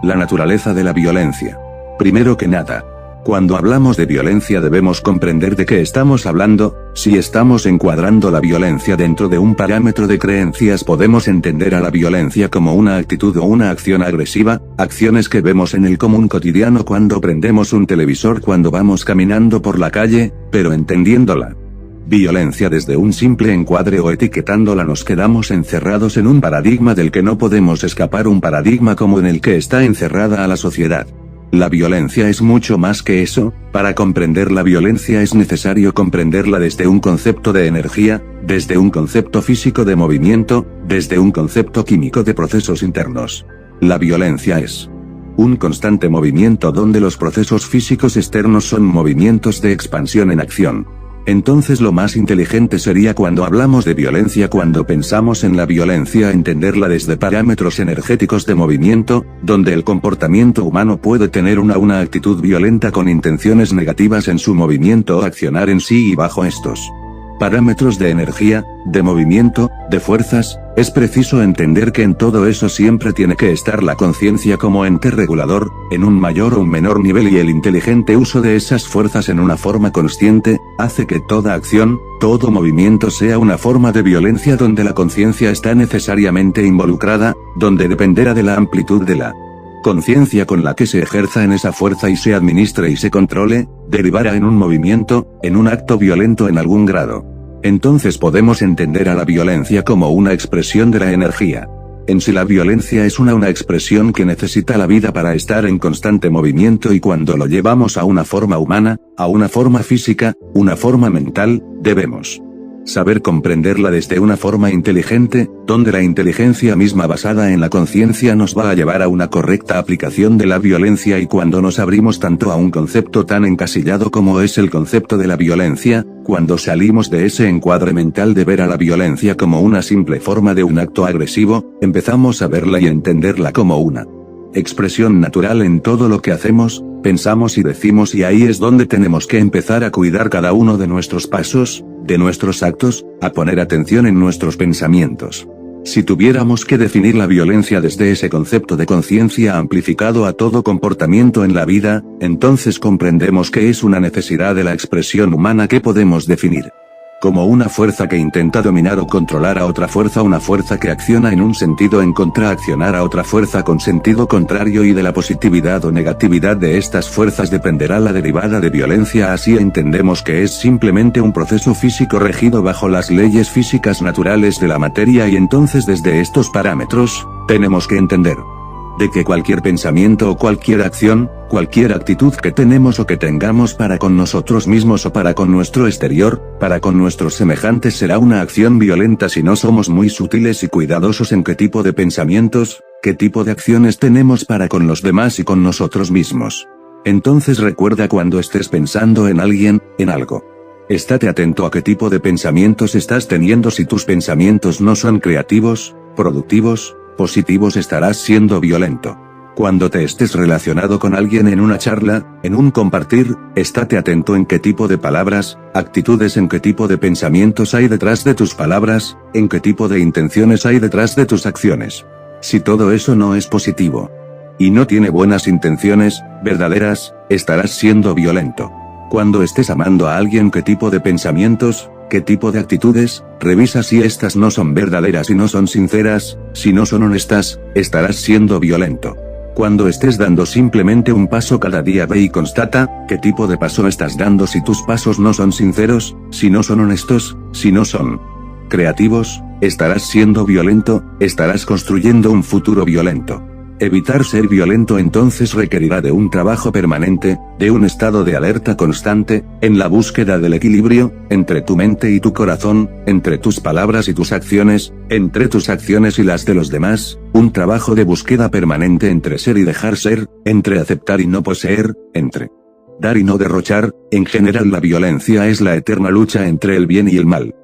La naturaleza de la violencia. Primero que nada, cuando hablamos de violencia debemos comprender de qué estamos hablando. Si estamos encuadrando la violencia dentro de un parámetro de creencias, podemos entender a la violencia como una actitud o una acción agresiva, acciones que vemos en el común cotidiano cuando prendemos un televisor, cuando vamos caminando por la calle, pero entendiéndola violencia desde un simple encuadre o etiquetándola nos quedamos encerrados en un paradigma del que no podemos escapar, un paradigma como en el que está encerrada a la sociedad. La violencia es mucho más que eso. Para comprender la violencia es necesario comprenderla desde un concepto de energía, desde un concepto físico de movimiento, desde un concepto químico de procesos internos. La violencia es un constante movimiento donde los procesos físicos externos son movimientos de expansión en acción. Entonces lo más inteligente sería, cuando hablamos de violencia, cuando pensamos en la violencia, entenderla desde parámetros energéticos de movimiento, donde el comportamiento humano puede tener una actitud violenta con intenciones negativas en su movimiento o accionar en sí, y bajo estos parámetros de energía, de movimiento, de fuerzas, es preciso entender que en todo eso siempre tiene que estar la conciencia como ente regulador, en un mayor o un menor nivel, y el inteligente uso de esas fuerzas en una forma consciente, hace que toda acción, todo movimiento sea una forma de violencia donde la conciencia está necesariamente involucrada, donde dependerá de la amplitud de la conciencia con la que se ejerza en esa fuerza y se administre y se controle, derivará en un movimiento, en un acto violento en algún grado. Entonces podemos entender a la violencia como una expresión de la energía. En sí la violencia es una expresión que necesita la vida para estar en constante movimiento, y cuando lo llevamos a una forma humana, a una forma física, una forma mental, debemos saber comprenderla desde una forma inteligente, donde la inteligencia misma basada en la conciencia nos va a llevar a una correcta aplicación de la violencia. Y cuando nos abrimos tanto a un concepto tan encasillado como es el concepto de la violencia, cuando salimos de ese encuadre mental de ver a la violencia como una simple forma de un acto agresivo, empezamos a verla y entenderla como una expresión natural en todo lo que hacemos, pensamos y decimos, y ahí es donde tenemos que empezar a cuidar cada uno de nuestros pasos, de nuestros actos, a poner atención en nuestros pensamientos. Si tuviéramos que definir la violencia desde ese concepto de conciencia amplificado a todo comportamiento en la vida, entonces comprendemos que es una necesidad de la expresión humana que podemos definir como una fuerza que intenta dominar o controlar a otra fuerza, una fuerza que acciona en un sentido en contraaccionar a otra fuerza con sentido contrario, y de la positividad o negatividad de estas fuerzas dependerá la derivada de violencia. Así entendemos que es simplemente un proceso físico regido bajo las leyes físicas naturales de la materia, y entonces desde estos parámetros, tenemos que entender de que cualquier pensamiento o cualquier acción, cualquier actitud que tenemos o que tengamos para con nosotros mismos o para con nuestro exterior, para con nuestros semejantes, será una acción violenta si no somos muy sutiles y cuidadosos en qué tipo de pensamientos, qué tipo de acciones tenemos para con los demás y con nosotros mismos. Entonces recuerda, cuando estés pensando en alguien, en algo, estate atento a qué tipo de pensamientos estás teniendo. Si tus pensamientos no son creativos, productivos, positivos, estarás siendo violento. Cuando te estés relacionado con alguien en una charla, en un compartir, estate atento en qué tipo de palabras, actitudes, en qué tipo de pensamientos hay detrás de tus palabras, en qué tipo de intenciones hay detrás de tus acciones. Si todo eso no es positivo y no tiene buenas intenciones verdaderas, estarás siendo violento. Cuando estés amando a alguien, qué tipo de pensamientos, qué tipo de actitudes, revisa si estas no son verdaderas y no son sinceras, si no son honestas, estarás siendo violento. Cuando estés dando simplemente un paso cada día, ve y constata qué tipo de paso estás dando. Si tus pasos no son sinceros, si no son honestos, si no son creativos, estarás siendo violento, estarás construyendo un futuro violento. Evitar ser violento entonces requerirá de un trabajo permanente, de un estado de alerta constante, en la búsqueda del equilibrio, entre tu mente y tu corazón, entre tus palabras y tus acciones, entre tus acciones y las de los demás, un trabajo de búsqueda permanente entre ser y dejar ser, entre aceptar y no poseer, entre dar y no derrochar. En general la violencia es la eterna lucha entre el bien y el mal.